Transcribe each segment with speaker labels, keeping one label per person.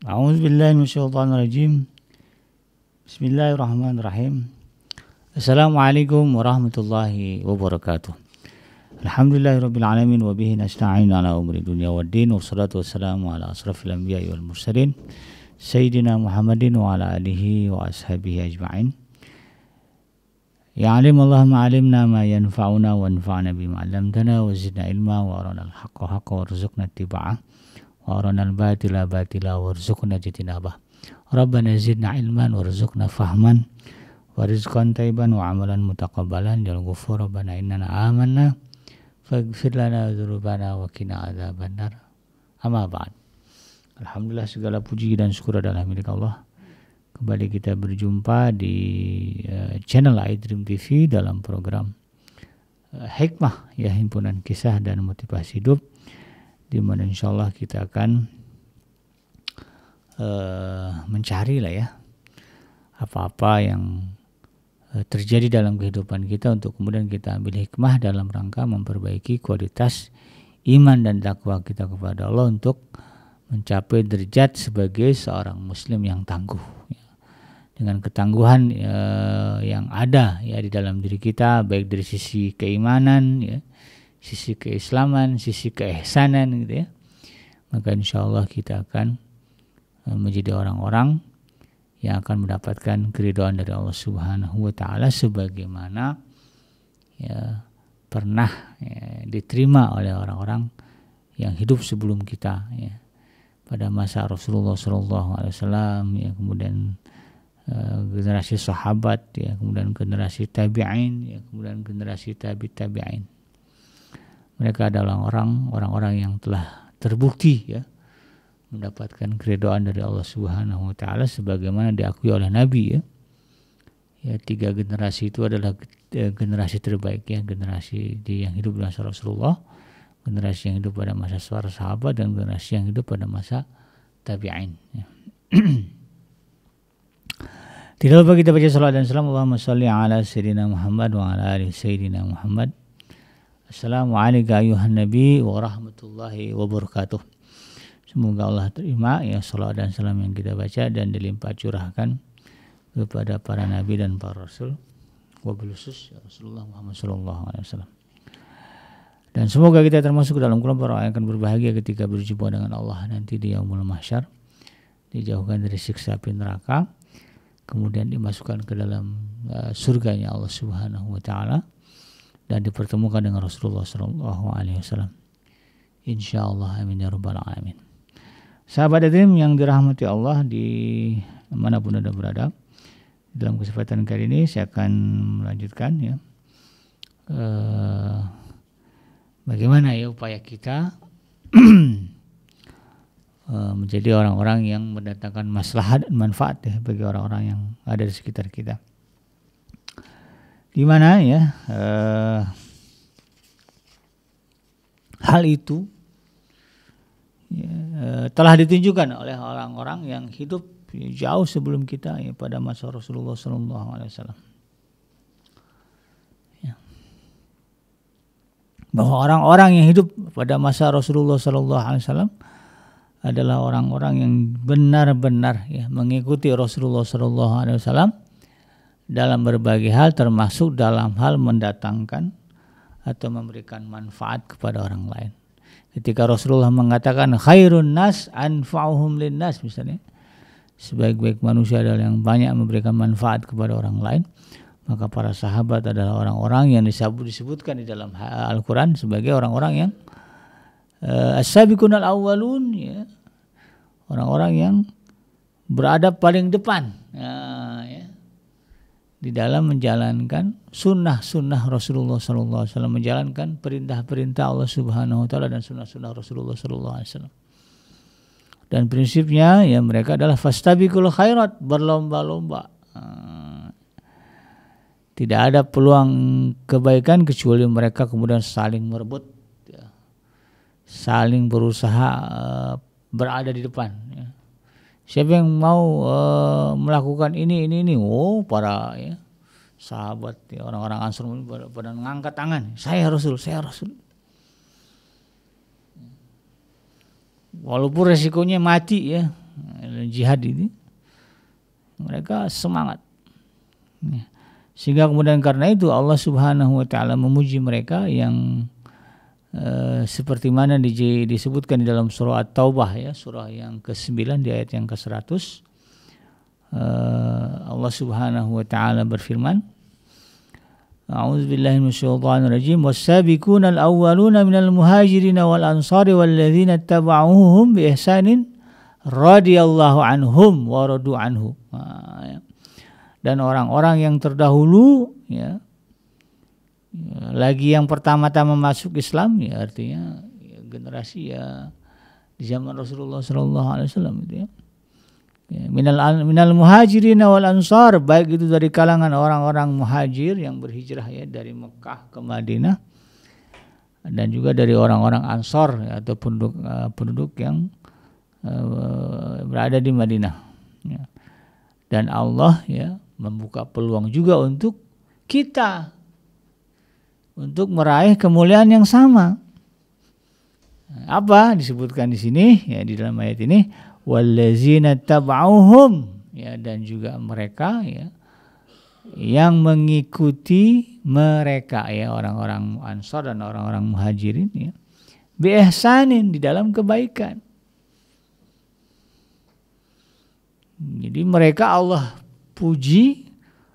Speaker 1: A'udzubillahi minasyaitonirrajim. Bismillahirrahmanirrahim. Assalamualaikum warahmatullahi wabarakatuh. Alhamdulillahirabbil alamin wa bihi nasta'in ala umuri dunya waddin wassalatu wassalamu ala asrafil anbiya'i wal mursalin sayyidina Muhammadin wa ala alihi wa ashabihi ajma'in. Ya alim Allahumma alimna ma yanfa'una wa anfa'na bima 'allamtana wa zidna ilma wa arina al-haqqa haqqan warzuqna ittiba'ah wa arina al-batila batila warzuqna ijtinabah. Rabbana zidna ilman warzuqna fahman wa rizqan thayyiban wa amalan mutaqabbalan ya ghafur rabbana innana amanna faghfir lana dzunubana wa qina adzabannar. Amma ba'd. Alhamdulillah, segala puji dan syukur adalah milik Allah. Kembali kita berjumpa di channel iDream TV dalam program Hikmah, ya, himpunan kisah dan motivasi hidup, di mana insyaallah kita akan mencari lah ya apa-apa yang terjadi dalam kehidupan kita untuk kemudian kita ambil hikmah dalam rangka memperbaiki kualitas iman dan takwa kita kepada Allah untuk mencapai derajat sebagai seorang muslim yang tangguh, ya. Dengan ketangguhan yang ada ya di dalam diri kita, baik dari sisi keimanan, ya, sisi keislaman, sisi keihsanan gitu ya. Maka insyaallah kita akan menjadi orang-orang yang akan mendapatkan keridhaan dari Allah Subhanahu wa taala sebagaimana ya pernah ya, diterima oleh orang-orang yang hidup sebelum kita ya. Pada masa Rasulullah SAW ya, kemudian generasi sahabat ya, kemudian generasi tabi'in ya, kemudian generasi tabi'in. Mereka adalah orang-orang yang telah terbukti ya mendapatkan keridhaan dari Allah Subhanahu wa taala sebagaimana diakui oleh Nabi ya. Ya, 3 generasi itu adalah generasi terbaik ya, generasi yang hidup di masa Rasulullah, generasi yang hidup pada masa para sahabat, dan generasi yang hidup pada masa tabi'in ya. Tidak lupa kita baca salawat dan salam. Allahumma shalli ala sayyidina Muhammad wa ala ali sayyidina Muhammad. Assalamualaikum ayuhan nabi wa rahmatullahi wabarakatuh. Semoga Allah terima ya salawat dan salam yang kita baca dan dilimpah curahkan kepada para nabi dan para rasul, wabil khusus ya Rasulullah Muhammad sallallahu alaihi wasallam. Dan semoga kita termasuk dalam kelompok orang yang akan berbahagia ketika berjumpa dengan Allah nanti di yaumul mahsyar, dijauhkan dari siksa api neraka, kemudian dimasukkan ke dalam surganya Allah Subhanahu wa taala, dan dipertemukan dengan Rasulullah sallallahu alaihi wasallam. Insyaallah, amin ya rabbal alamin. Sahabat iDream yang dirahmati Allah di manapun Anda berada, dalam kesempatan kali ini saya akan melanjutkan ya bagaimana ya upaya kita menjadi orang-orang yang mendatangkan maslahat dan manfaat ya bagi orang-orang yang ada di sekitar kita. Di mana ya hal itu ya, telah ditunjukkan oleh orang-orang yang hidup jauh sebelum kita ya, pada masa Rasulullah SAW. Ya. Bahwa orang-orang yang hidup pada masa Rasulullah SAW adalah orang-orang yang benar-benar ya, mengikuti Rasulullah SAW dalam berbagai hal, termasuk dalam hal mendatangkan atau memberikan manfaat kepada orang lain. Ketika Rasulullah mengatakan khairun nas anfa'uhum linnas, misalnya sebaik-baik manusia adalah yang banyak memberikan manfaat kepada orang lain, maka para sahabat adalah orang-orang yang disebutkan di dalam Al-Quran sebagai orang-orang yang as-sabiqun al-awwalun ya, orang-orang yang berada paling depan ya, di dalam menjalankan sunnah-sunnah Rasulullah SAW, menjalankan perintah-perintah Allah Subhanahu wa taala dan sunnah-sunnah Rasulullah SAW. Dan prinsipnya ya mereka adalah fastabiqul khairat, berlomba-lomba. Tidak ada peluang kebaikan kecuali mereka kemudian saling merebut ya, saling berusaha berada di depan ya. Siapa yang mau melakukan ini, oh para ya sahabat ya, orang-orang Ansor pada mengangkat tangan, saya Rasul. Walaupun resikonya mati ya, jihad ini, mereka semangat. Sehingga kemudian karena itu Allah Subhanahu wa taala memuji mereka yang seperti mana disebutkan di dalam surah At-Taubah ya, surah yang ke-9 di ayat yang ke-100. Allah Subhanahu wa taala berfirman, A'udzubillahi minasyaitonir rajim, was-sabiqunal awwaluna minal muhajirin wal ansari walladzina ittaba'uuhum bi ihsanin radhiyallahu anhum wa radu anhu. Dan orang-orang yang terdahulu ya, lagi yang pertama-tama masuk Islam ya, artinya ya, generasi ya di zaman Rasulullah sallallahu alaihi wasallam itu ya. Minal muhajirin wal ansar, baik itu dari kalangan orang-orang muhajir yang berhijrah ya dari Mekah ke Madinah, dan juga dari orang-orang ansar ya, atau penduduk yang berada di Madinah ya. Dan Allah ya membuka peluang juga untuk kita untuk meraih kemuliaan yang sama. Apa disebutkan di sini ya, di dalam ayat ini, wallazina tabauhum ya, dan juga mereka ya yang mengikuti mereka ya, orang-orang Ansar dan orang-orang Muhajirin ya, bi ihsanin, di dalam kebaikan. Jadi mereka Allah puji,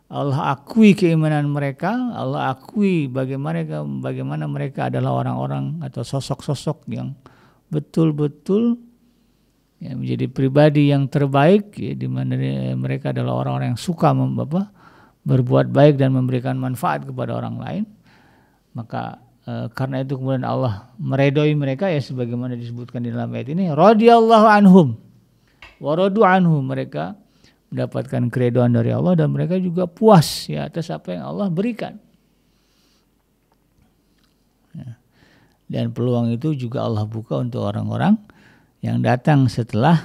Speaker 1: Allah akui keimanan mereka, Allah akui bagaimana mereka adalah orang-orang atau sosok-sosok yang betul-betul ya, menjadi pribadi yang terbaik ya, di mana mereka adalah orang-orang yang suka berbuat baik dan memberikan manfaat kepada orang lain. Maka karena itu kemudian Allah meredoi mereka ya, sebagaimana disebutkan di dalam ayat ini, radhiyallahu anhum wa radu anhu, mereka mendapatkan keridhaan dari Allah dan mereka juga puas ya atas apa yang Allah berikan. Ya. Dan peluang itu juga Allah buka untuk orang-orang yang datang setelah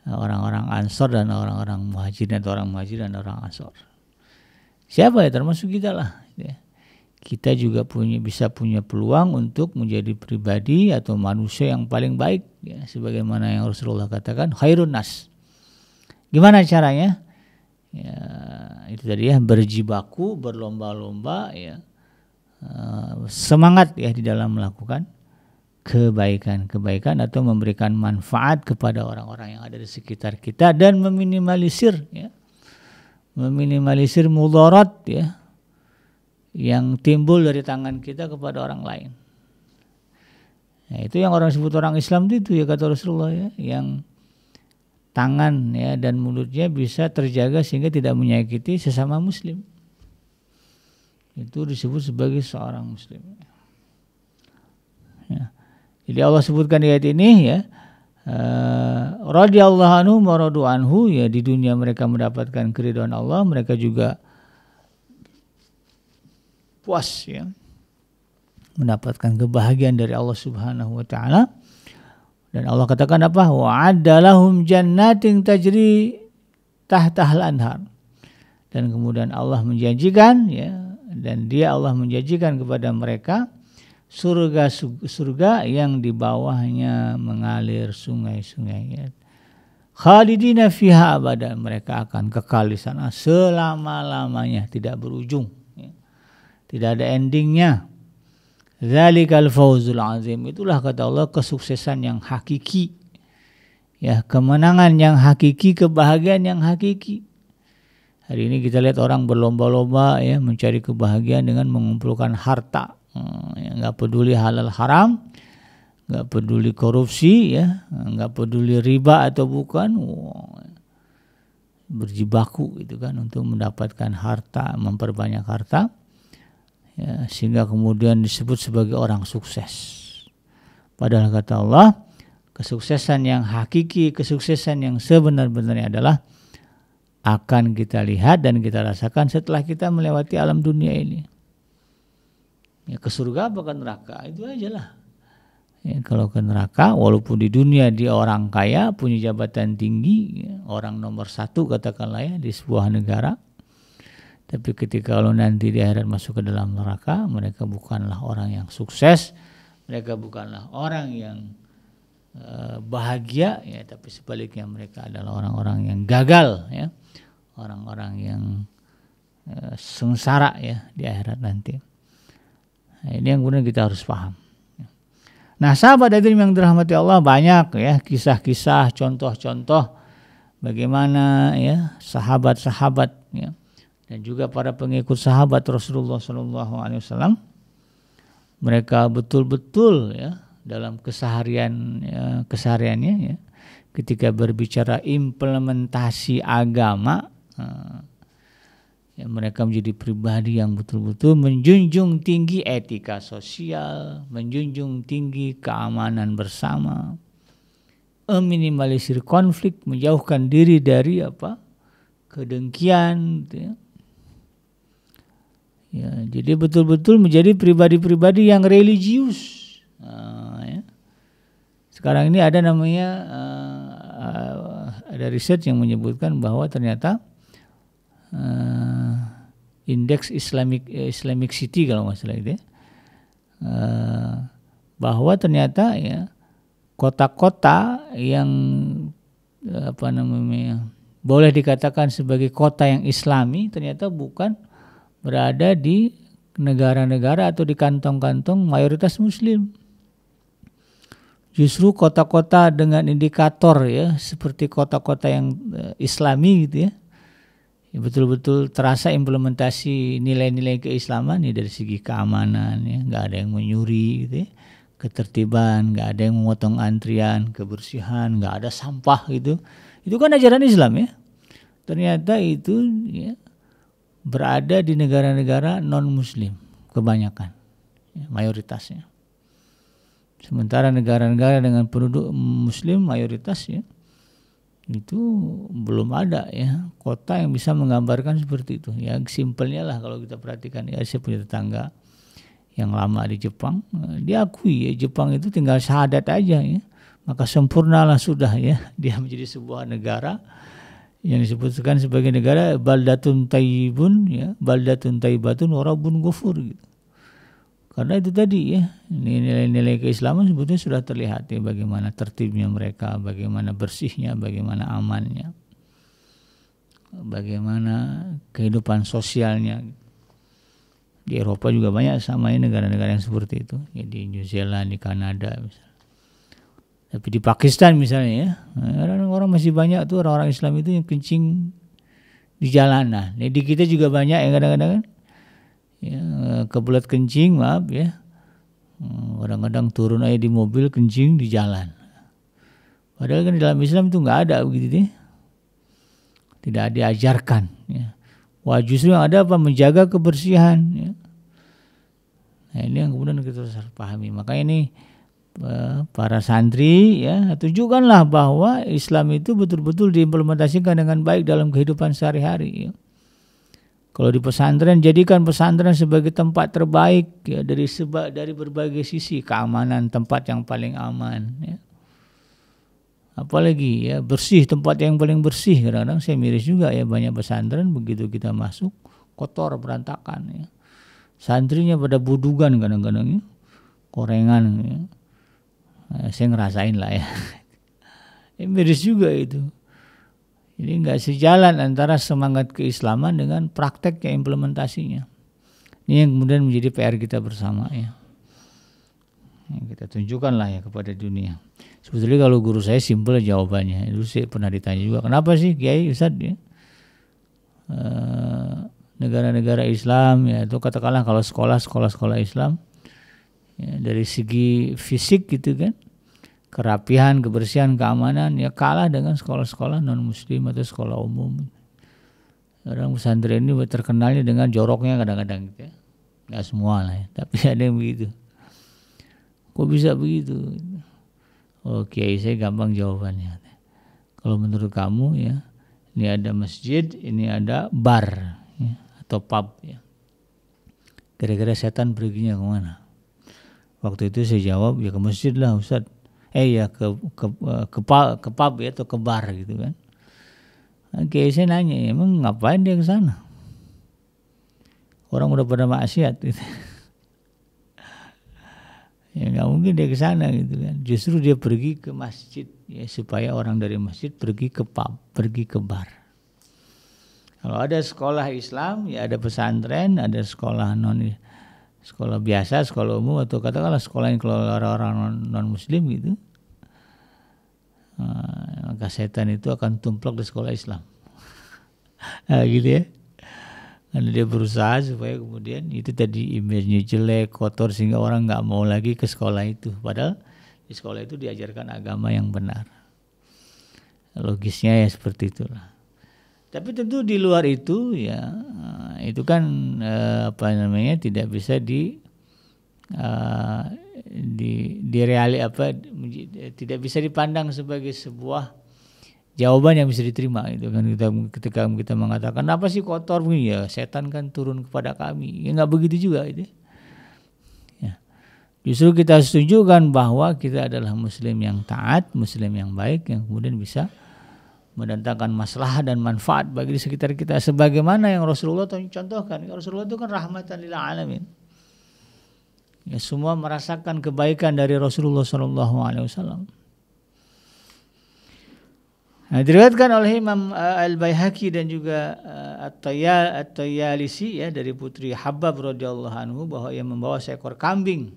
Speaker 1: orang-orang Ansor dan orang-orang Muhajirin, atau orang Muhajirin dan orang Ansor. Siapa ya? Termasuk kita lah. Ya. Kita juga bisa punya peluang untuk menjadi pribadi atau manusia yang paling baik. Ya. Sebagaimana yang Rasulullah katakan, khairun nas. Gimana caranya? Ya, itu tadi ya, berjibaku, berlomba-lomba ya, semangat ya di dalam melakukan kebaikan atau memberikan manfaat kepada orang-orang yang ada di sekitar kita, dan meminimalisir mudarat ya yang timbul dari tangan kita kepada orang lain. Nah, itu yang orang sebut orang Islam itu ya, kata Rasulullah ya, yang tangan ya dan mulutnya bisa terjaga sehingga tidak menyakiti sesama muslim. Itu disebut sebagai seorang muslim. Ya. Jadi Allah sebutkan di ayat ini ya, radhiyallahu anhu wa radu anhu ya, di dunia mereka mendapatkan keridhaan Allah, mereka juga puas ya, mendapatkan kebahagiaan dari Allah Subhanahu wa taala. Dan Allah katakan apa? Wa'adda lahum jannatin tajri tahtahal anhar. Dan kemudian Allah menjanjikan ya, dan Allah menjanjikan kepada mereka surga yang di bawahnya mengalir sungai-sungai ya. Khalidina fiha abada, mereka akan kekal di sana selama-lamanya, tidak berujung ya. Tidak ada endingnya. Dzalikal fawzul azim, itulah kata Allah kesuksesan yang hakiki. Ya, kemenangan yang hakiki, kebahagiaan yang hakiki. Hari ini kita lihat orang berlomba-lomba ya mencari kebahagiaan dengan mengumpulkan harta. Ya, enggak peduli halal haram, enggak peduli korupsi ya, enggak peduli riba atau bukan. Berjibaku gitu kan untuk mendapatkan harta, memperbanyak harta. Ya, sehingga kemudian disebut sebagai orang sukses. Padahal kata Allah, kesuksesan yang hakiki, kesuksesan yang sebenar-benarnya adalah akan kita lihat dan kita rasakan setelah kita melewati alam dunia ini. Ya, ke surga apa ke neraka, itu aja lah. Ya, kalau ke neraka, walaupun di dunia dia orang kaya, punya jabatan tinggi, ya, orang nomor 1 katakanlah ya di sebuah negara. Tapi ketika kalau nanti di akhirat masuk ke dalam neraka, mereka bukanlah orang yang sukses, mereka bukanlah orang yang bahagia ya, tapi sebaliknya mereka adalah orang-orang yang gagal ya, orang-orang yang sengsara ya di akhirat nanti. Nah, ini yang kemudian kita harus paham. Nah, sahabat hadirin yang dirahmati Allah, banyak ya kisah-kisah, contoh-contoh bagaimana ya sahabat-sahabat ya dan juga para pengikut sahabat Rasulullah SAW, mereka betul-betul ya dalam kesehariannya ya, ketika berbicara implementasi agama, ya, mereka menjadi pribadi yang betul-betul menjunjung tinggi etika sosial, menjunjung tinggi keamanan bersama, meminimalisir konflik, menjauhkan diri dari kedengkian gitu ya. Ya, jadi betul-betul menjadi pribadi-pribadi yang religius. Ya. Sekarang ini ada namanya ada riset yang menyebutkan bahwa ternyata indeks Islamic City kalau nggak salah itu ya, bahwa ternyata ya kota-kota yang boleh dikatakan sebagai kota yang Islami ternyata bukan berada di negara-negara atau di kantong-kantong mayoritas Muslim. Justru kota-kota dengan indikator ya seperti kota-kota yang Islami gitu ya, betul-betul terasa implementasi nilai-nilai keislaman nih dari segi keamanan ya, nggak ada yang menyuri gitu ya, ketertiban, nggak ada yang memotong antrian, kebersihan, nggak ada sampah gitu. Itu kan ajaran Islam ya. Ternyata itu ya berada di negara-negara non-Muslim kebanyakan, ya, mayoritasnya. Sementara negara-negara dengan penduduk Muslim mayoritas ya, itu belum ada ya kota yang bisa menggambarkan seperti itu. Ya simpelnya lah kalau kita perhatikan ya, saya punya tetangga yang lama di Jepang, dia akui ya Jepang itu tinggal syahadat aja ya, maka sempurnalah sudah ya dia menjadi sebuah negara yang disebutkan sebagai negara baldatun tayyibun ya, baldatun tayyibatun wa rabbun ghafur gitu. Karena itu tadi ya, nilai-nilai keislaman sebetulnya sudah terlihat ya, bagaimana tertibnya mereka, bagaimana bersihnya, bagaimana amannya, bagaimana kehidupan sosialnya. Di Eropa juga banyak sama ya negara-negara yang seperti itu, ya, di New Zealand, di Kanada misalnya. Tapi di Pakistan misalnya ya, orang-orang masih banyak tuh orang-orang Islam itu yang kencing di jalanan. Nah, di kita juga banyak yang kadang-kadang ya, kebelet kencing, maaf ya, kadang-kadang turun aja di mobil kencing di jalan. Padahal kan dalam Islam itu nggak ada begitu deh, tidak diajarkan. Ya. Wah justru yang ada menjaga kebersihan. Ya. Nah ini yang kemudian kita harus pahami. Makanya ini para santri ya tunjukkanlah bahwa Islam itu betul-betul diimplementasikan dengan baik dalam kehidupan sehari-hari. Ya. Kalau di pesantren, jadikan pesantren sebagai tempat terbaik ya, dari berbagai sisi, keamanan tempat yang paling aman ya. Apalagi ya bersih, tempat yang paling bersih. Kadang-kadang saya miris juga ya, banyak pesantren begitu kita masuk kotor berantakan ya. Santrinya pada budugan kadang-kadang ya, korengan ya. Saya ngerasain lah ya. Miris juga itu. Jadi nggak sejalan antara semangat keislaman dengan praktek implementasinya. Ini yang kemudian menjadi PR kita bersama ya. Yang kita tunjukkan lah ya kepada dunia. Sebetulnya kalau guru saya simpel jawabannya. Dulu saya pernah ditanya juga, kenapa sih Kiai Ustadz ya? Negara-negara Islam ya, itu katakanlah kalau sekolah Islam ya, dari segi fisik gitu kan, kerapihan, kebersihan, keamanan ya kalah dengan sekolah-sekolah non-muslim atau sekolah umum. Orang pesantren ini terkenalnya dengan joroknya kadang-kadang gitu ya. Nggak semua lah ya, tapi ada yang begitu. Kok bisa begitu? Oke, saya gampang jawabannya. Kalau menurut kamu ya, ini ada masjid, ini ada bar ya, atau pub ya. Kira-kira setan perginya kemana? Waktu itu saya jawab ya ke masjid lah Ustadz. Ya ke pub ya atau ke bar gitu kan. Oke, saya nanya, emang ngapain dia ke sana? Orang udah pada maksiat gitu. Ya nggak mungkin dia ke sana gitu kan. Justru dia pergi ke masjid ya, supaya orang dari masjid pergi ke pub, pergi ke bar. Kalau ada sekolah Islam ya ada pesantren, ada sekolah sekolah biasa, sekolah umum, atau katakanlah sekolah yang kalau orang-orang non muslim gitu. Maka setan itu akan tumplok di sekolah Islam. Nah, gitu ya. Karena dia berusaha supaya kemudian itu tadi image-nya jelek, kotor, sehingga orang nggak mau lagi ke sekolah itu. Padahal di sekolah itu diajarkan agama yang benar. Logisnya ya seperti itulah. Tapi tentu di luar itu ya itu kan tidak bisa tidak bisa dipandang sebagai sebuah jawaban yang bisa diterima itu kan. Ketika kita mengatakan apa sih kotor begini, ya setan kan turun kepada kami, ya nggak begitu juga itu ya. Justru kita tunjukkan bahwa kita adalah muslim yang taat, muslim yang baik, yang kemudian bisa mendatangkan maslahat dan manfaat bagi di sekitar kita, sebagaimana yang Rasulullah contohkan. Rasulullah itu kan rahmatan lil alamin ya, semua merasakan kebaikan dari Rasulullah SAW. Nah, diriwayatkan oleh Imam Al-Baihaqi dan juga At-Tayalisi ya, dari putri Habab radhiyallahu anhu, bahwa ia membawa seekor kambing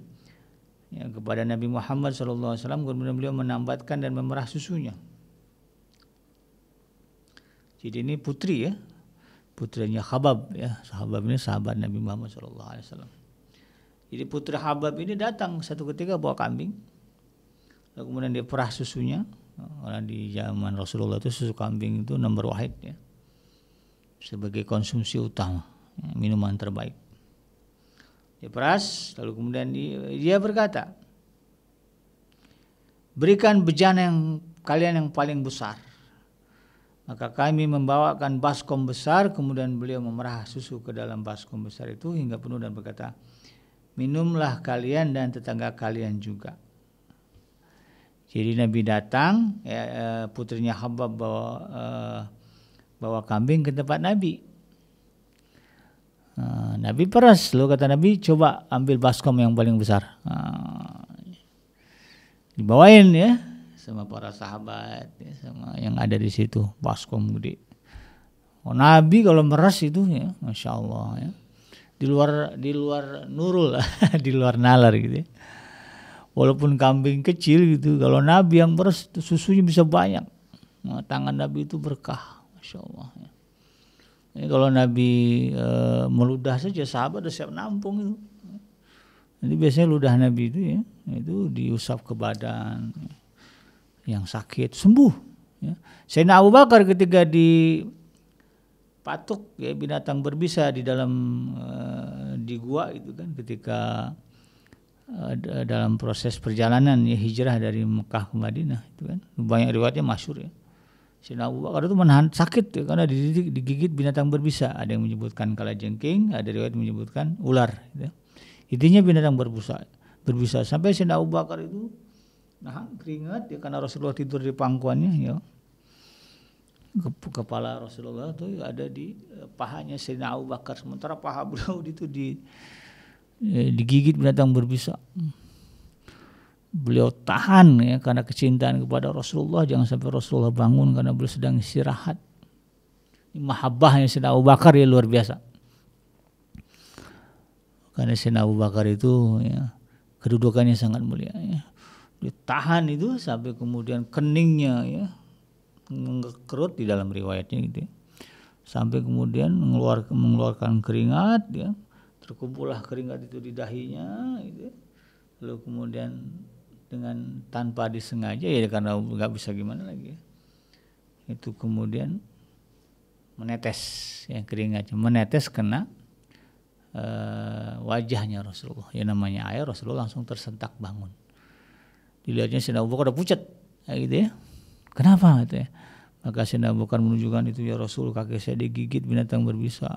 Speaker 1: ya, kepada Nabi Muhammad SAW, kemudian beliau menambatkan dan memerah susunya. Jadi ini putri ya, putrinya Habab ya. Habab ini sahabat Nabi Muhammad SAW. Jadi putri Habab ini datang satu ketika bawa kambing, lalu kemudian dia perah susunya. Karena di zaman Rasulullah itu susu kambing itu nomor wahid ya, sebagai konsumsi utama ya, minuman terbaik. Dia peras, lalu kemudian dia berkata, berikan bejana yang kalian yang paling besar. Maka kami membawakan baskom besar, kemudian beliau memerah susu ke dalam baskom besar itu hingga penuh dan berkata, minumlah kalian dan tetangga kalian juga. Jadi Nabi datang, ya, putrinya Habab bawa kambing ke tempat Nabi. Nabi peras, lalu kata Nabi, coba ambil baskom yang paling besar. Dibawain ya sama para sahabat, ya, sama yang ada di situ, baskom gede. Nabi kalau meras itu ya, masya Allah ya, di luar nurul, di luar nalar gitu ya. Walaupun kambing kecil gitu, kalau Nabi yang meres susunya bisa banyak. Nah, tangan Nabi itu berkah, masya Allah. Ya. Ini kalau Nabi meludah saja, sahabat udah siap nampung itu. Jadi biasanya ludah Nabi itu ya, itu diusap ke badan, yang sakit sembuh. Ya. Sayyidina Abu Bakar ketika dipatuk ya binatang berbisa di dalam di gua itu kan, ketika dalam proses perjalanan ya hijrah dari Mekah ke Madinah itu kan, banyak riwayatnya masyhur ya. Sayyidina Abu Bakar itu menahan sakit ya, karena digigit binatang berbisa. Ada yang menyebutkan kalajengking, ada riwayat menyebutkan ular gitu. Intinya binatang berbisa sampai Sayyidina Abu Bakar itu nahan keringat ya, karena Rasulullah tidur di pangkuannya ya. Kepala Rasulullah itu ada di pahanya Sayyidina Abu Bakar, sementara paha beliau itu digigit binatang berbisa. Beliau tahan ya, karena kecintaan kepada Rasulullah, jangan sampai Rasulullah bangun karena beliau sedang istirahat. Mahabbahnya Sayyidina Abu Bakar ya luar biasa. Karena Sayyidina Abu Bakar itu ya, kedudukannya sangat mulia ya. Dia tahan itu sampai kemudian keningnya ya mengkerut di dalam riwayatnya gitu ya. Sampai kemudian mengeluarkan keringat ya. Terkumpullah keringat itu di dahinya gitu. Lalu kemudian dengan tanpa disengaja ya, karena nggak bisa gimana lagi ya, itu kemudian menetes ya, keringatnya menetes kena wajahnya Rasulullah ya, namanya air. Rasulullah langsung tersentak bangun. Dilihatnya Sayyidina Abu Bakar udah pucat ya, gitu ya. Kenapa gitu ya? Maka Sayyidina Abu Bakar menunjukkan itu, ya Rasul, kaki saya digigit binatang berbisa.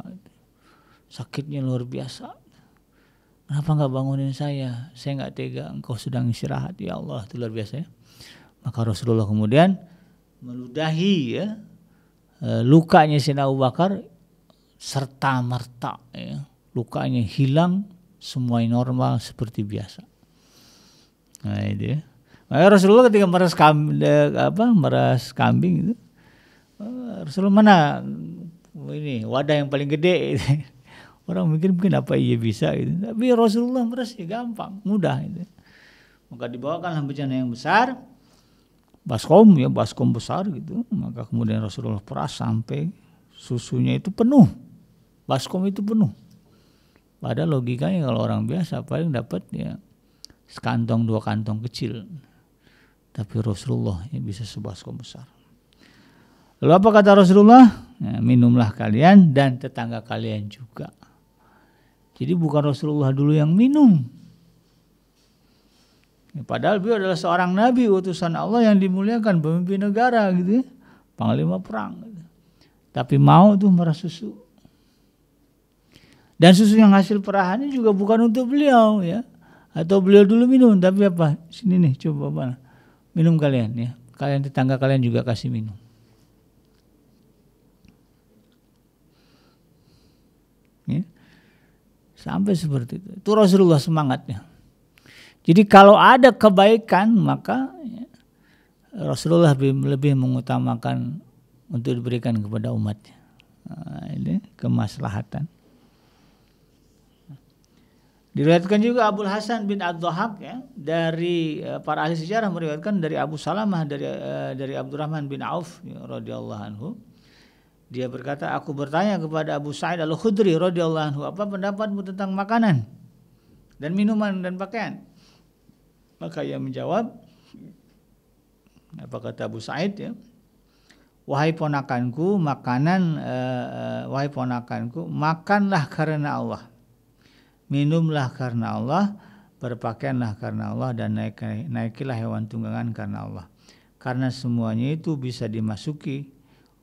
Speaker 1: Sakitnya luar biasa. Kenapa nggak bangunin saya? Saya nggak tega, engkau sedang istirahat. Ya Allah, itu luar biasa ya. Maka Rasulullah kemudian meludahi ya lukanya Sayyidina Abu Bakar serta merta ya. Lukanya hilang, semuanya normal seperti biasa. Nah itu ya. Maka Rasulullah ketika meras kambing itu, Rasulullah mana ini wadah yang paling gede gitu. Orang mikir mungkin apa iya bisa gitu. Tapi Rasulullah meras ya gampang, mudah gitu. Maka dibawakanlah bejana yang besar, baskom besar gitu. Maka kemudian Rasulullah peras sampai susunya itu penuh, baskom itu penuh. Padahal logikanya kalau orang biasa paling dapat ya sekantong 2 kantong kecil. Tapi Rasulullah ya bisa sebaskom besar. Lalu apa kata Rasulullah? Ya, minumlah kalian dan tetangga kalian juga. Jadi bukan Rasulullah dulu yang minum. Ya, padahal beliau adalah seorang nabi utusan Allah yang dimuliakan, pemimpin negara gitu ya, panglima perang gitu. Tapi mau tuh meras susu. Dan susu yang hasil perahannya juga bukan untuk beliau ya. Atau beliau dulu minum, tapi apa? Sini nih coba mana? Minum kalian ya. Kalian tetangga kalian juga kasih minum. Ya. Sampai seperti itu. Itu Rasulullah semangatnya. Jadi kalau ada kebaikan maka ya, Rasulullah lebih mengutamakan untuk diberikan kepada umatnya. Nah, ini kemaslahatan. Diriwayatkan juga Abul Hasan bin Ad-Dhahhak ya, dari para ahli sejarah meriwayatkan dari Abu Salamah dari Abdurrahman bin Auf ya, radhiyallahu anhu. Dia berkata, aku bertanya kepada Abu Sa'id Al-Khudri radhiyallahu anhu, apa pendapatmu tentang makanan dan minuman dan pakaian? Maka ia menjawab, apa kata Abu Sa'id ya? Wahai ponakanku, makanlah karena Allah. Minumlah karena Allah, berpakaianlah karena Allah, dan naikilah hewan tunggangan karena Allah. Karena semuanya itu bisa dimasuki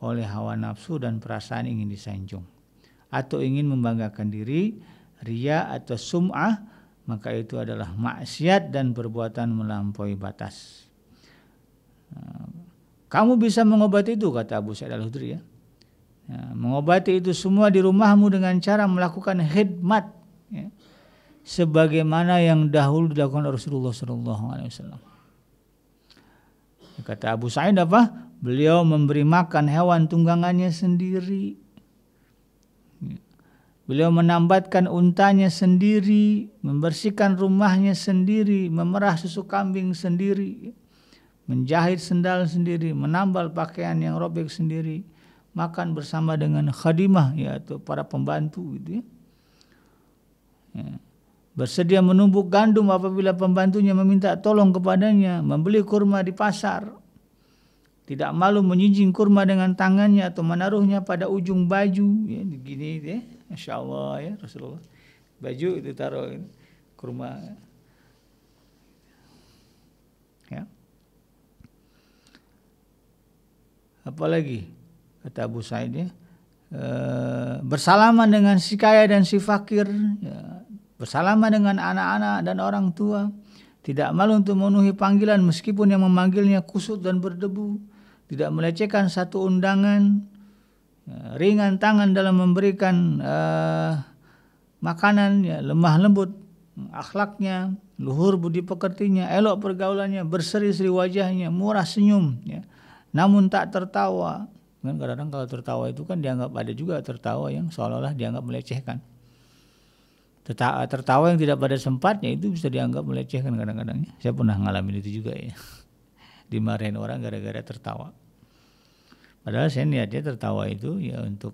Speaker 1: oleh hawa nafsu dan perasaan ingin disanjung. Atau ingin membanggakan diri, riya atau sum'ah, maka itu adalah maksiat dan perbuatan melampaui batas. Kamu bisa mengobati itu, kata Abu Sa'id Al-Khudri ya. Mengobati itu semua di rumahmu dengan cara melakukan khidmat. Ya, sebagaimana yang dahulu dilakukan Rasulullah SAW. Kata Abu Sa'id apa? Beliau memberi makan hewan tunggangannya sendiri. Beliau menambatkan untanya sendiri, membersihkan rumahnya sendiri, memerah susu kambing sendiri, menjahit sendal sendiri, menambal pakaian yang robek sendiri, makan bersama dengan khadimah yaitu para pembantu gitu ya. Bersedia menumbuk gandum apabila pembantunya meminta tolong kepadanya, membeli kurma di pasar, tidak malu menyinjing kurma dengan tangannya atau menaruhnya pada ujung baju ya, begini ya, Masya Allah ya Rasulullah, baju itu taruh kurma ya. Apalagi kata Abu Sa'id ya, bersalaman dengan si kaya dan si fakir ya, bersalaman dengan anak-anak dan orang tua, tidak malu untuk memenuhi panggilan meskipun yang memanggilnya kusut dan berdebu, tidak melecehkan satu undangan, ya, ringan tangan dalam memberikan makanan, ya, lemah lembut akhlaknya, luhur budi pekertinya, elok pergaulannya, berseri-seri wajahnya, murah senyum ya, namun tak tertawa. Kan kadang-kadang kalau tertawa itu kan dianggap ada juga tertawa yang seolah-olah dianggap melecehkan. Tertawa yang tidak pada sempatnya itu bisa dianggap melecehkan kadang-kadang. Saya pernah ngalamin itu juga ya. Dimarahin orang gara-gara tertawa. Padahal saya niatnya tertawa itu ya untuk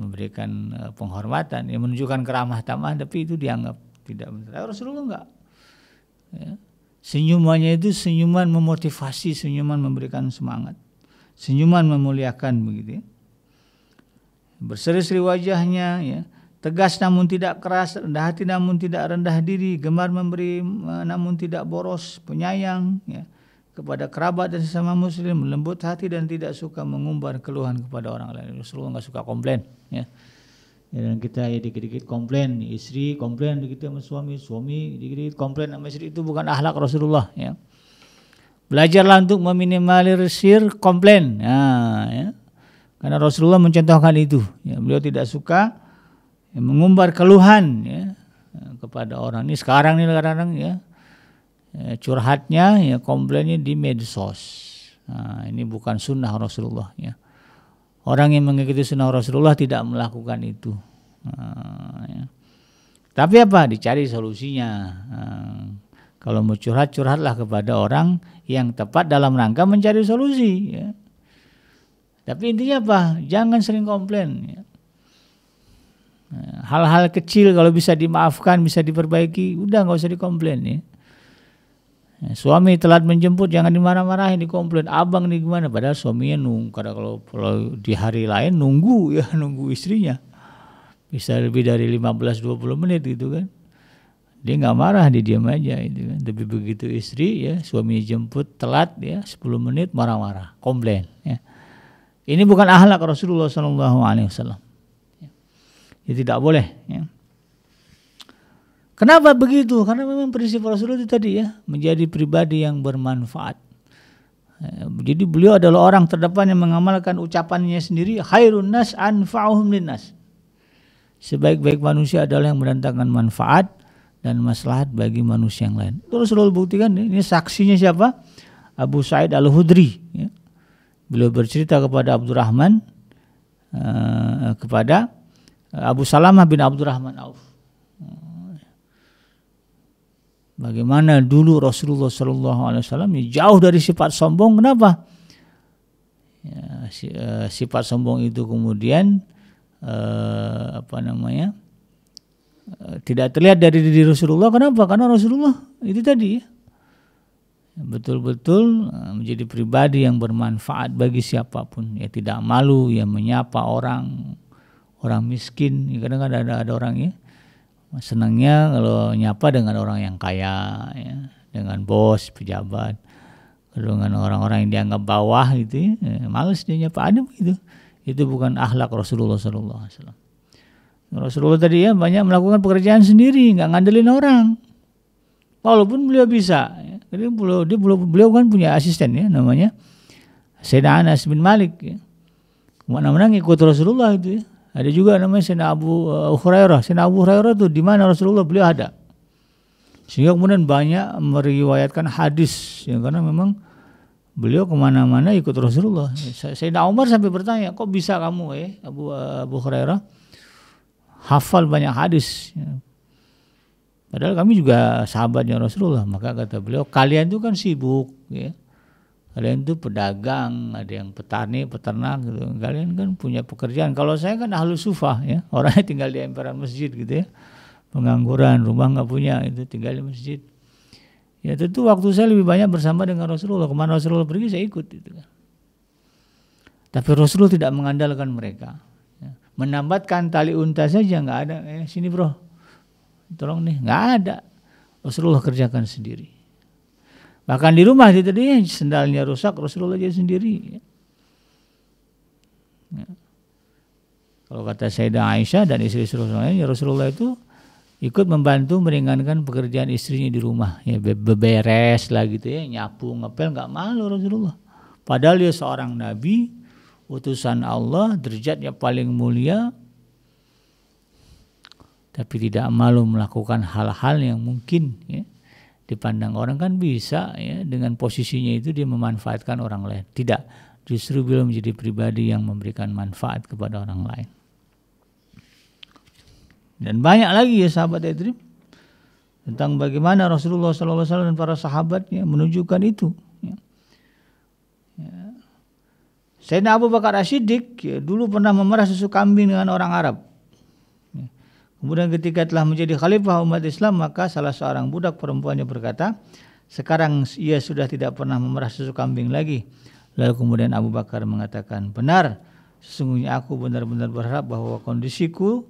Speaker 1: memberikan penghormatan, ya menunjukkan keramah tamah, tapi itu dianggap tidak benar. Rasulullah enggak. Ya. Senyumannya itu senyuman memotivasi, senyuman memberikan semangat, senyuman memuliakan begitu ya. Berseri-seri wajahnya ya. Tegas namun tidak keras, rendah hati namun tidak rendah diri, gemar memberi namun tidak boros, penyayang ya, kepada kerabat dan sesama muslim, lembut hati dan tidak suka mengumbar keluhan kepada orang lain. Rasulullah enggak suka komplain ya. Dan kita ya dikit-dikit komplain, istri komplain begitu sama suami, suami dikit-dikit komplain sama istri, itu bukan akhlak Rasulullah ya. Belajarlah untuk meminimalisir komplain. Nah, ya. Karena Rasulullah mencontohkan itu ya. Beliau tidak suka mengumbar keluhan ya kepada orang. Ini sekarang nih kadang-kadang ya curhatnya ya, komplainnya di medsos. Nah, ini bukan sunnah Rasulullah ya. Orang yang mengikuti sunnah Rasulullah tidak melakukan itu. Ya. Tapi apa? Dicari solusinya. Kalau mau curhat, curhatlah kepada orang yang tepat dalam rangka mencari solusi ya. Tapi intinya apa? Jangan sering komplain ya. Hal-hal kecil kalau bisa dimaafkan, bisa diperbaiki, udah nggak usah dikomplain ya. Suami telat menjemput jangan dimarah-marahin, dikomplain, abang nih gimana, padahal suaminya nunggu. Karena kalau di hari lain nunggu ya, nunggu istrinya bisa lebih dari 15-20 menit gitu kan. Dia nggak marah, dia diam aja itu kan. Tapi begitu istri ya, suaminya jemput telat ya 10 menit marah-marah, komplain ya. Ini bukan akhlak Rasulullah SAW. Ya, tidak boleh ya. Kenapa begitu? Karena memang prinsip Rasulullah itu tadi ya, menjadi pribadi yang bermanfaat. Jadi beliau adalah orang terdepan yang mengamalkan ucapannya sendiri, khairun nas anfa'uhum linnas. Sebaik-baik manusia adalah yang mendatangkan manfaat dan maslahat bagi manusia yang lain. Itu Rasulullah buktikan, ini saksinya siapa? Abu Sa'id Al-Khudri ya. Beliau bercerita kepada Abdurrahman, kepada Abu Salamah bin Abdurrahman Auf. Bagaimana dulu Rasulullah SAW jauh dari sifat sombong. Kenapa? Ya, sifat sombong itu kemudian tidak terlihat dari diri Rasulullah. Kenapa? Karena Rasulullah itu tadi ya, betul-betul menjadi pribadi yang bermanfaat bagi siapapun. Ya, tidak malu ya menyapa orang miskin. Ya, kadang-kadang ada orang ya senangnya kalau nyapa dengan orang yang kaya ya, dengan bos, pejabat, dengan orang-orang yang dianggap bawah gitu ya, males dia nyapa, ada begitu. Itu bukan akhlak Rasulullah SAW. Rasulullah tadi ya banyak melakukan pekerjaan sendiri, nggak ngandelin orang. Walaupun beliau bisa ya. Jadi beliau kan punya asisten ya, namanya Sayyidina Anas bin Malik ya. Kemana-mana ngikut Rasulullah itu ya. Ada juga namanya Sayyidina Abu Hurairah. Sayyidina Abu Hurairah itu di mana Rasulullah beliau ada. Sehingga kemudian banyak meriwayatkan hadis ya, karena memang beliau kemana-mana ikut Rasulullah. Sayyidina Umar sampai bertanya, kok bisa kamu Abu Hurairah hafal banyak hadis ya. Padahal kami juga sahabatnya Rasulullah. Maka kata beliau, kalian itu kan sibuk ya. Kalian itu pedagang, ada yang petani, peternak gitu. Kalian kan punya pekerjaan. Kalau saya kan ahlu sufah ya, orangnya tinggal di emperan masjid gitu ya. Pengangguran, rumah nggak punya, itu tinggal di masjid. Ya tentu waktu saya lebih banyak bersama dengan Rasulullah. Kemana Rasulullah pergi saya ikut gitu kan. Tapi Rasulullah tidak mengandalkan mereka. Ya. Menambatkan tali unta saja nggak ada. Sini bro, tolong nih, nggak ada. Rasulullah kerjakan sendiri. Bahkan di rumah itu tadi sendalnya rusak, Rasulullah aja sendiri. Ya. Kalau kata Sayyidah Aisyah dan istri-istri Rasulullah, ya Rasulullah itu ikut membantu meringankan pekerjaan istrinya di rumah. Ya beberes lah gitu ya, nyapu, ngepel, nggak malu Rasulullah. Padahal dia seorang nabi, utusan Allah, derajatnya paling mulia, tapi tidak malu melakukan hal-hal yang mungkin ya dipandang orang kan bisa ya, dengan posisinya itu dia memanfaatkan orang lain. Tidak, justru beliau menjadi pribadi yang memberikan manfaat kepada orang lain. Dan banyak lagi ya sahabat Edrim tentang bagaimana Rasulullah SAW dan para sahabatnya menunjukkan itu ya. Sayyidina Abu Bakar As-Siddiq ya, dulu pernah memerah susu kambing dengan orang Arab. Kemudian ketika telah menjadi khalifah umat Islam, maka salah seorang budak perempuannya berkata, sekarang ia sudah tidak pernah memerah susu kambing lagi. Lalu kemudian Abu Bakar mengatakan, benar, sesungguhnya aku benar-benar berharap bahwa kondisiku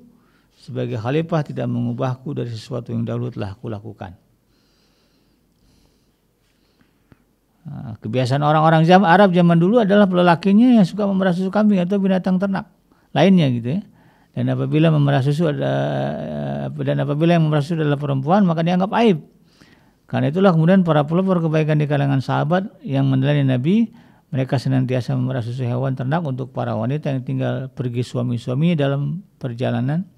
Speaker 1: sebagai khalifah tidak mengubahku dari sesuatu yang dahulu telah aku lakukan. Kebiasaan orang-orang Arab zaman dulu adalah lelakinya yang suka memerah susu kambing atau binatang ternak lainnya gitu ya. Dan apabila yang memerah susu adalah perempuan, maka dianggap aib. Karena itulah kemudian para pelopor kebaikan di kalangan sahabat yang meneladani Nabi, mereka senantiasa memerah susu hewan ternak untuk para wanita yang tinggal pergi suami-suami dalam perjalanan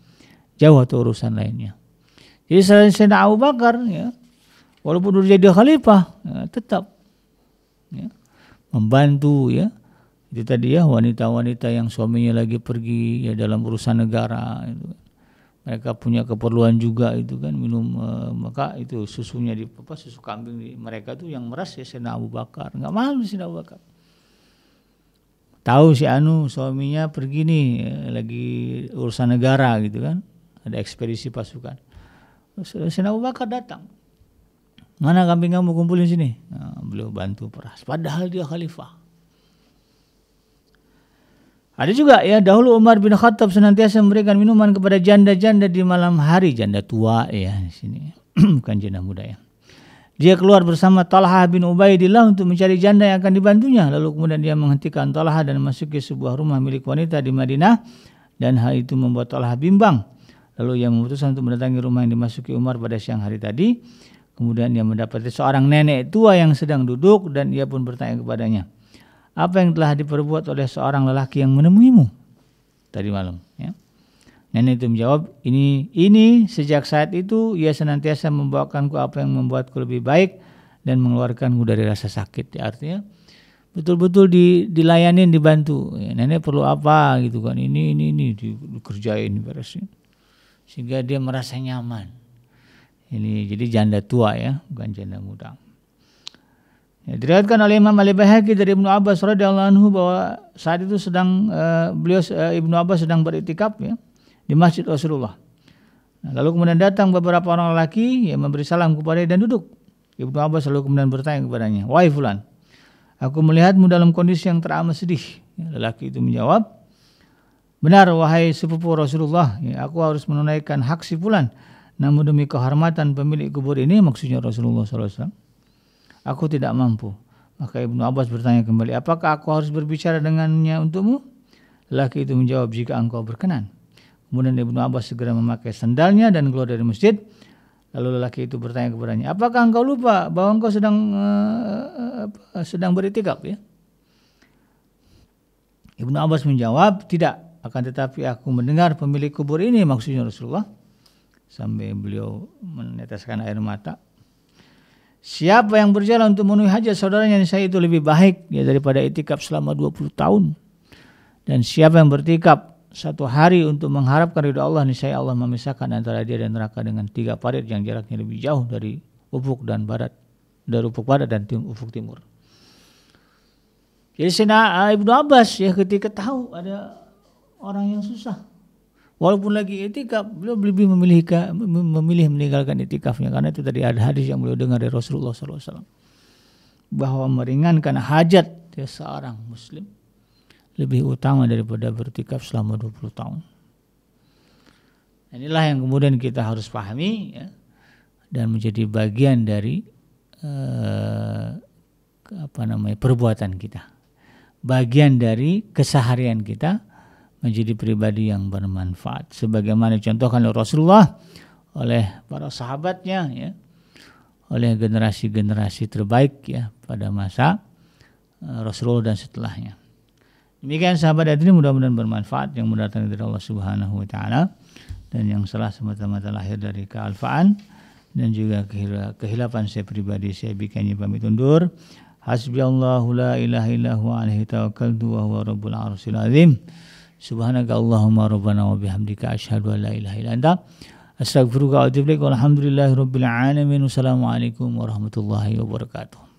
Speaker 1: jauh atau urusan lainnya. Jadi Sayyidina Abu Bakar ya, walaupun sudah jadi khalifah, tetap ya, membantu ya. Itu tadi ya, wanita-wanita yang suaminya lagi pergi ya dalam urusan negara itu. Mereka punya keperluan juga itu kan, minum maka itu susunya susu kambing mereka tuh yang meras ya Sayyidina Abu Bakar. Enggak malu Sayyidina Abu Bakar. Tahu si suaminya pergi nih lagi urusan negara gitu kan. Ada ekspedisi pasukan. Sayyidina Abu Bakar datang. Mana kambing kamu kumpulin sini? Nah, beliau bantu peras. Padahal dia khalifah. Ada juga ya, dahulu Umar bin Khattab senantiasa memberikan minuman kepada janda-janda di malam hari, janda tua ya di sini. Bukan janda muda ya. Dia keluar bersama Talha bin Ubaidillah untuk mencari janda yang akan dibantunya. Lalu kemudian dia menghentikan Talha dan masuk ke sebuah rumah milik wanita di Madinah, dan hal itu membuat Talha bimbang. Lalu ia memutuskan untuk mendatangi rumah yang dimasuki Umar pada siang hari tadi. Kemudian dia mendapati seorang nenek tua yang sedang duduk, dan ia pun bertanya kepadanya, apa yang telah diperbuat oleh seorang lelaki yang menemuimu tadi malam ya? Nenek itu menjawab, ini sejak saat itu ia senantiasa membawakanku apa yang membuatku lebih baik dan mengeluarkanku dari rasa sakit ya. Artinya betul-betul dilayanin, dibantu ya. Nenek perlu apa gitu kan, ini dikerjain beresin sehingga dia merasa nyaman. Ini jadi janda tua ya, bukan janda muda. Ya, diriwayatkan oleh Imam Al-Baihaqi dari Ibnu Abbas radhiyallahu anhu bahwa saat itu Ibnu Abbas sedang beriktikaf ya di Masjid Rasulullah. Nah, lalu kemudian datang beberapa orang lelaki yang memberi salam kepadanya dan duduk. Ibnu Abbas lalu kemudian bertanya kepadanya, "Wahai fulan, aku melihatmu dalam kondisi yang teramat sedih." Ya, lelaki itu menjawab, "Benar wahai sepupu Rasulullah, ya, aku harus menunaikan hak si fulan. Namun demi kehormatan pemilik kubur ini," maksudnya Rasulullah SAW, "aku tidak mampu." Maka Ibnu Abbas bertanya kembali, "Apakah aku harus berbicara dengannya untukmu?" Lelaki itu menjawab, "Jika engkau berkenan." Kemudian Ibnu Abbas segera memakai sandalnya dan keluar dari masjid. Lalu lelaki itu bertanya kepadanya, "Apakah engkau lupa bahwa engkau sedang beriktikaf ya?" Ibnu Abbas menjawab, "Tidak, akan tetapi aku mendengar pemilik kubur ini," maksudnya Rasulullah, sampai beliau meneteskan air mata. "Siapa yang berjalan untuk memenuhi hajat saudaranya saya itu lebih baik ya daripada itikaf selama 20 tahun. Dan siapa yang beriktikaf satu hari untuk mengharapkan ridha Allah, niscaya Allah memisahkan antara dia dan neraka dengan 3 parit yang jaraknya lebih jauh dari ufuk barat dan ufuk timur." Jadi Sayyidina Ibnu Abbas ya ketika tahu ada orang yang susah, walaupun lagi itikaf, beliau lebih memilih meninggalkan itikafnya, karena itu tadi ada hadis yang beliau dengar dari Rasulullah SAW bahwa meringankan hajat ya seorang muslim lebih utama daripada beriktikaf selama 20 tahun. Inilah yang kemudian kita harus pahami ya, dan menjadi bagian dari perbuatan kita, bagian dari keseharian kita menjadi pribadi yang bermanfaat, sebagaimana dicontohkan oleh Rasulullah, oleh para sahabatnya ya, oleh generasi-generasi terbaik ya pada masa Rasulullah dan setelahnya. Demikian sahabat ini, mudah-mudahan bermanfaat, yang mendatangkan dari Allah Subhanahu wa taala, dan yang salah semata-mata lahir dari kealfaan dan juga kehilapan saya pribadi. Saya bikinnya pamit undur. Hasbiyallahu la ilaha illa huwa alaihi tawakkaltu wa huwa rabbul arsyil azim. Subhanaka Allahumma rabbana wa bihamdika asyhadu an la ilaha illa anta astaghfiruka wa atubu ilaik. Walhamdulillahirabbil alamin. Wassalamualaikum warahmatullahi wabarakatuh.